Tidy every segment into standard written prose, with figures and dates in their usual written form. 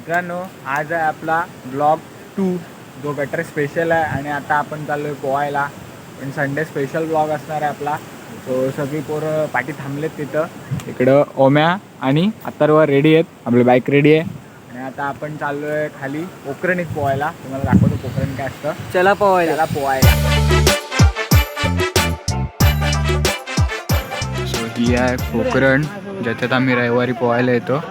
मित्रांनो, आज आहे आपला ब्लॉग 2 जो गटर स्पेशल आहे आणि आता आपण चाललोय पोहायला. पण संडे स्पेशल ब्लॉग असणार आहे आपला. तो सगळी पोरं पाठी थांबलेत तिथं. इकडं ओम्या आणि अथर्व रेडी आहेत, आपली बाईक रेडी आहे आणि आता आपण चाललोय खाली पोखरणीत पोहायला. तुम्हाला दाखवतो पोखरण काय असतं. चला पोहायला. सो ही आहे पोखरण, ज्याच्यात आम्ही रविवारी पोहायला येतो.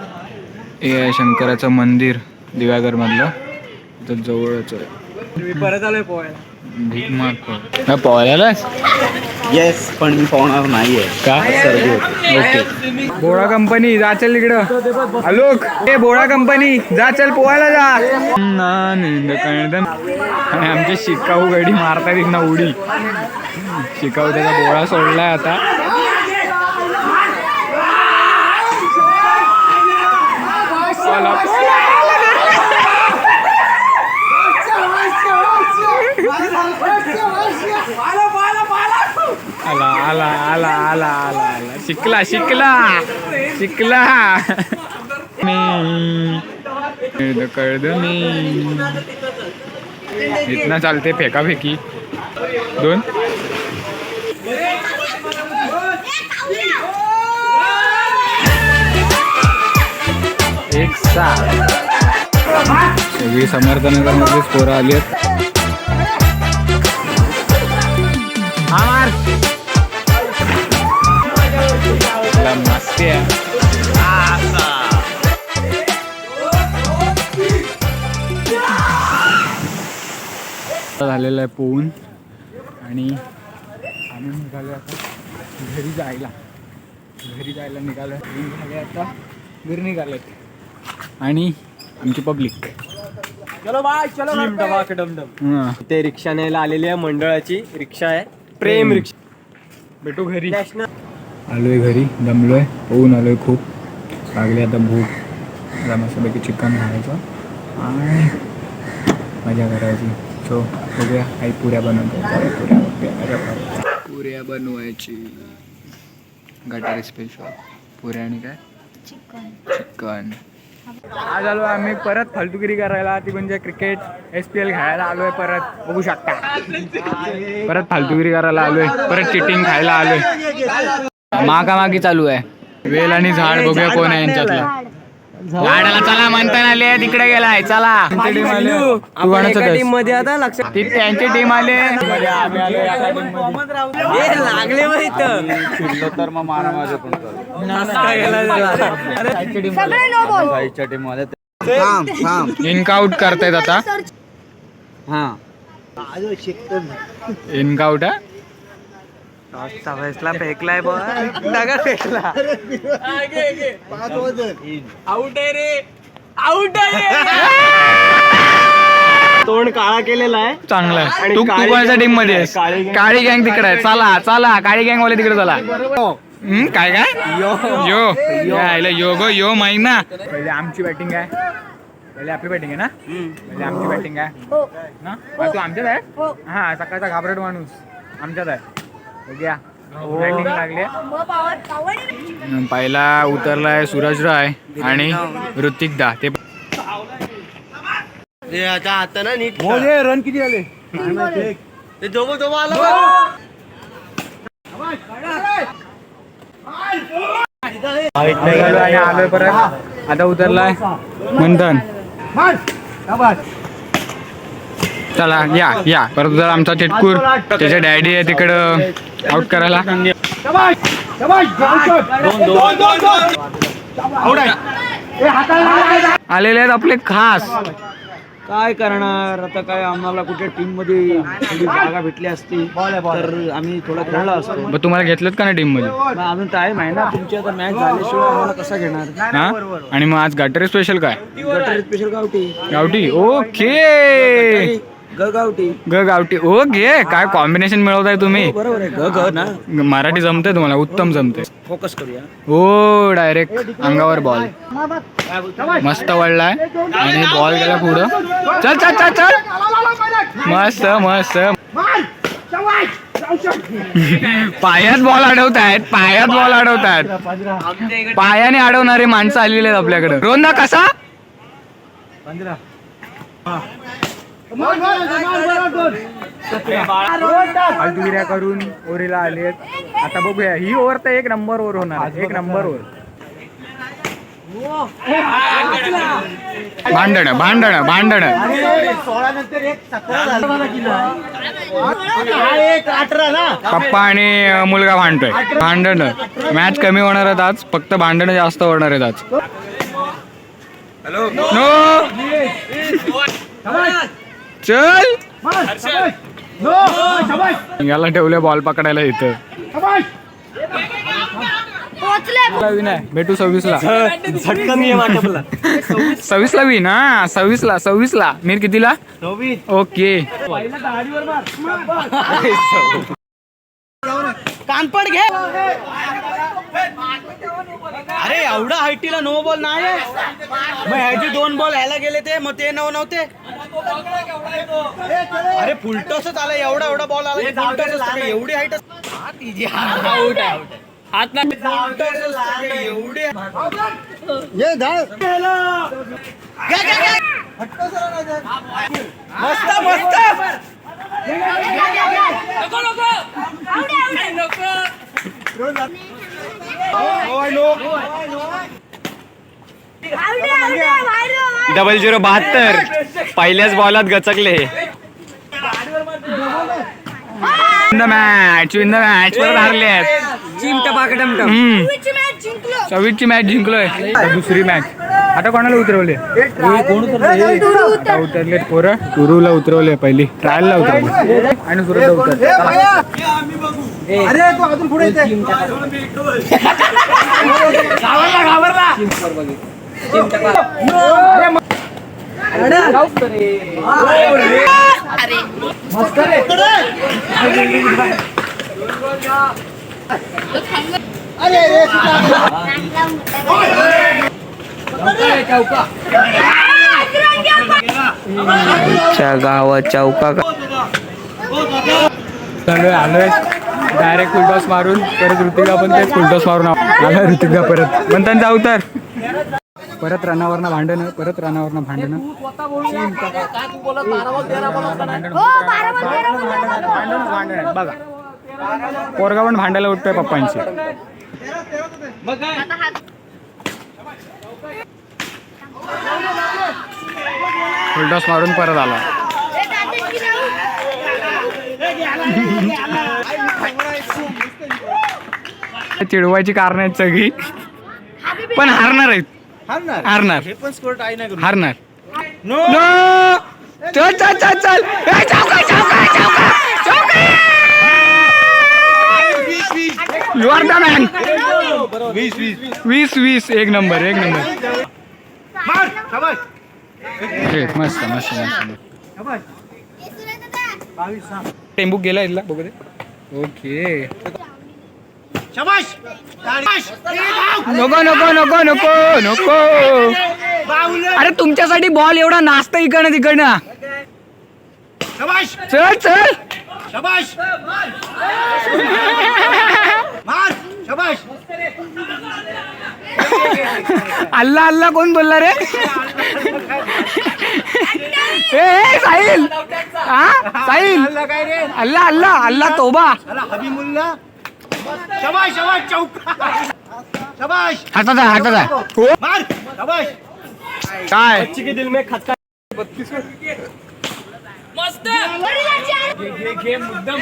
हे आहे शंकराचं मंदिर दिव्यागर मधलं, तर जवळच आहे. मी परत आलोय पोहायला. भीक मागतो पोहायलाच. येस, पण मी पोहणार नाहीये का? सर्दी होते. ओके. बोळा कंपनी जा चल इकडं. आलोक, ए बोळा कंपनी जा चल पोहायला जा. आणि आमचे शिकाऊ गडी मारतात इथं उडी. शिकाऊ त्याचा बोळा सोडलाय आता. आला आला आला आला आला आला शिकला शिकला शिकला मी कळद मी. इतना चालते फेका फेकी. दोन एक साथ सगळी समर्थनगरमध्येच पोरं आली आहेत. मस्ती आहे. झालेलं आहे पोहून आणि आम्ही निघालो आता घरी जायला. निघालो झाले आता घरी निघालेत आणि आमची पब्लिक. चलो बाय, चलो डमाक डमडम. ते रिक्षा न्यायला आलेली आहे, मंडळाची रिक्षा आहे, प्रेम रिक्षा. भेटू घरी. नॅशनल. आलोय घरी, दमलोय, पोहून आलोय खूप. लागली आता भूक. मला मस्तपैकी चिकन खायचं आणि मजा करायची. सो बघूया काही पुऱ्या बनवायची. गटारी स्पेशल पुऱ्या आणि काय चिकन. आज आलो आम्ही परत फालतूगिरी करायला. ती म्हणजे क्रिकेट SPL खेळायला आलोय परत. बघू शकता परत फालतूगिरी करायला आलोय, परत चिटिंग खायला आलोय. मागामागी चालू आहे. वेल आणि झाड बघूया कोण आहे यांच्यातला. झाडाला चला म्हणता आले, तिकडे गेलाय. चला टीम मध्ये आता लक्षात ती त्यांची टीम आले. लागले तर मग मारा माझं पण इनकाउट करतायत आता. इनकाउट आहे. फैसला फेकलाय बघ, दगड फेकला. आउट आहे रे, आउट आहे. तोंड काळा केलेला आहे. चांगला आहे. तू कोणाच्या टीम मध्ये आहेस? काळी गँग तिकडे आहे. चला चला काळी गँग वाले तिकडे चला. काय काय यो महिना. पहिले आमची बॅटिंग आहे. पहिले आपली बॅटिंग आहे ना. पहिले आमची बॅटिंग आहे ना. तू आमच्यात आहे. हा, सकाळचा घाबरट माणूस आमच्यात आहे. बघूया बॅटिंग लागली. पहिला उतरलाय सूरज राय आणि ऋतिक दा. ते आता ना नीट रन किती आले? आलोय परत. आता उतरलाय मंथन. चला या या परत उतर आमचा चिटकूर. त्याचे डॅडी आहे तिकडं आउट करायला. आलेले आहेत आपले खास. काय करणार आता, काय आम्हाला कुठे टीम मध्ये थोडी जागा भेटली असती तर आम्ही थोडा खेळला असतो. मग तुम्हाला घेतलं का ना टीम मध्ये? अजून टाइम आहे ना. तुमची आता मॅच झाल्याशिवाय आम्हाला कसा घेणार. हा, आणि मग आज गटारी स्पेशल काय? गटारी स्पेशल गावठी. गावठी. ओके. गावठी. ओके. काय कॉम्बिनेशन मिळवताय तुम्ही. बरोबर आहे. ना मराठी जमते तुम्हाला, उत्तम जमते. फोकस करूया. हो, डायरेक्ट अंगावर बॉल मस्त वळलाय आणि बॉल गेला पुढं. चल चल चल चल. मस्त मस्त. पायात बॉल अडवतायत. पायाने अडवणारे माणसं आलेले आहेत आपल्याकडे. रोंदा कसा फालतूगिऱ्या करून ओरीला आलेत. आता बघूया ही ओव्हर तर एक नंबर ओव्हर होणार. एक नंबर ओव्हर. भांडण भांडण भांडण. 16 नंतर एक 17 झालं. पप्पा आणि मुलगा भांडतोय. भांडण. मॅच कमी होणार आहेत आज. फक्त भांडण जास्त होणार आहेत आज. हॅलो नो चल. याला ठेवले बॉल पकडायला इथं. विन भेटू 26 ला. 26 ला विन. हा 26 ला. मीर कितीला? ओके. कानपड घे. अरे एवढा हायटीला नो बॉल नाही. मग ह्याचे 2 बॉल ह्याला गेले ते मग ते नव्हते. अरे फुलटॉसच आला. एवढा बॉल आला एवढी हाईट एवढी मस्त मस्त. डबल 072 पहिल्याच बॉलात गचकले. मॅच परत हारले आहेत. 26ची मॅच जिंकलोय. दुसरी मॅच. आता कोणाला उतरवले? उतरले पोरं. टुरूला उतरवले. पहिली ट्रायलला उतरवले आणि सुरतला उतरले. अरे तू अजून पुढे येते. घाबरला. गावात चौका आलोय. डायरेक्ट फुलटॉस मारून परत ऋतिका पण तेच फुलटॉस मारून आला. ऋतिका परत म्हणतात जाऊ तर परत रनावरनं भांडणं. परत रनावरनं भांडणं. बघा पोरगा पण भांडायला उठतोय पप्पांशी. फुलटॉस मारून परत आला. चिडवायची कारण आहेत सगळी पण हारणार आहेत. हारणार हारणार. नो चल चल चल चल. You R the man. 20 एक नंबर. एक नंबर. मस्त मस्त मस्त. टेम्बू गेला इथला बघू दे. ओके. नको नको नको नको नको. अरे तुमच्यासाठी बॉल एवढा नाचता इकडनं तिकडनं. चल चल. अल्ला अल्ला कोण बोलला रे? ए साहिल. हा साहिल. अल्ला अल्ला अल्ला तोबा. हाताचा हाताचा. काय दिल में खटका. मस्त. मुद्दम.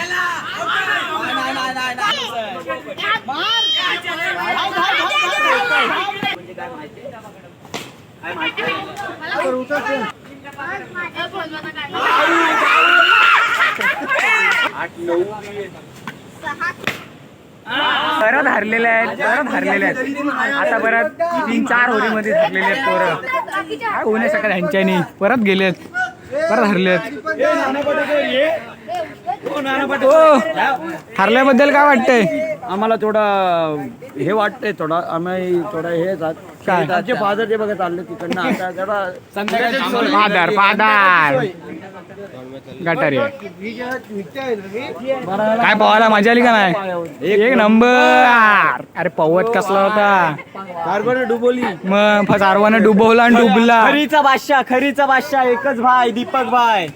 परत हारलेले आहेत. आता परत 3-4 ओव्हरीमध्ये हारलेले आहेत पोरं. काय होऊ नाही शकत ह्यांच्यानी. परत गेलेत. परत हरलेत. हारल्याबद्दल काय वाटतंय? आम्हाला थोडा हे वाटतंय थोडा आम्ही थोडा हे काय? आमचे फादर जे बघा चालले तिकडनं आता जरा पादार गटारी काय पवायला मजा आली का नाही? एक नंबर. अरे पवत कसला होता कार्बन डुबोली मग सारवानं डुबवला आणि डुबला. खरीचा बादशाह एकच भाई दीपक भाई.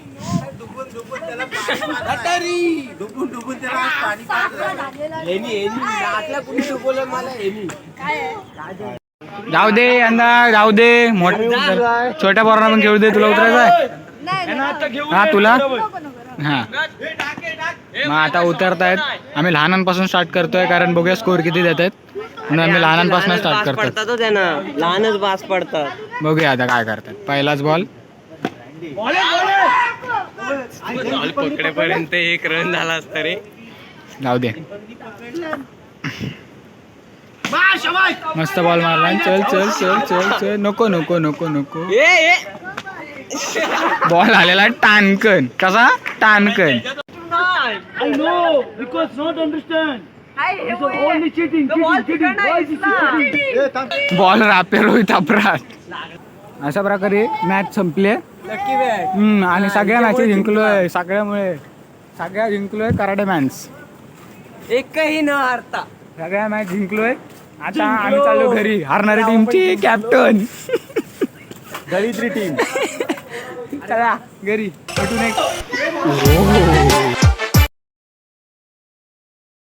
जाऊ दे यंदा जाऊ दे. छोट्या पोरांना पण खेळू दे. तुला उतरायचं हा तुला हा मग आता उतरतायत. आम्ही लहानांपासून स्टार्ट करतोय कारण बघूया स्कोर किती देत आहेत म्हणून आम्ही लहानांपासून स्टार्ट करतो. लहानच बास पडतात. बघूया आता काय करतात. पहिलाच बॉल पकडेपर्यंत एक रन झाला असता रे. जाऊ दे. मस्त बॉल मारला. चल चल चल चल चल. नको नको नको नको. बॉल आलेला टानकन. कसा टानकन. बॉल रापे रोहित अपराध. अशा प्रकारे मॅच संपली. आणि सगळ्या मॅचेस जिंकलोय. सगळ्या जिंकलोय कराडे मॅन्स. एकही न हारता सगळ्या मॅच जिंकलोय. आता आम्ही चाललो घरी. हारणाऱ्या टीमची कॅप्टन दलिद्री टीम. चला घरी भेटू.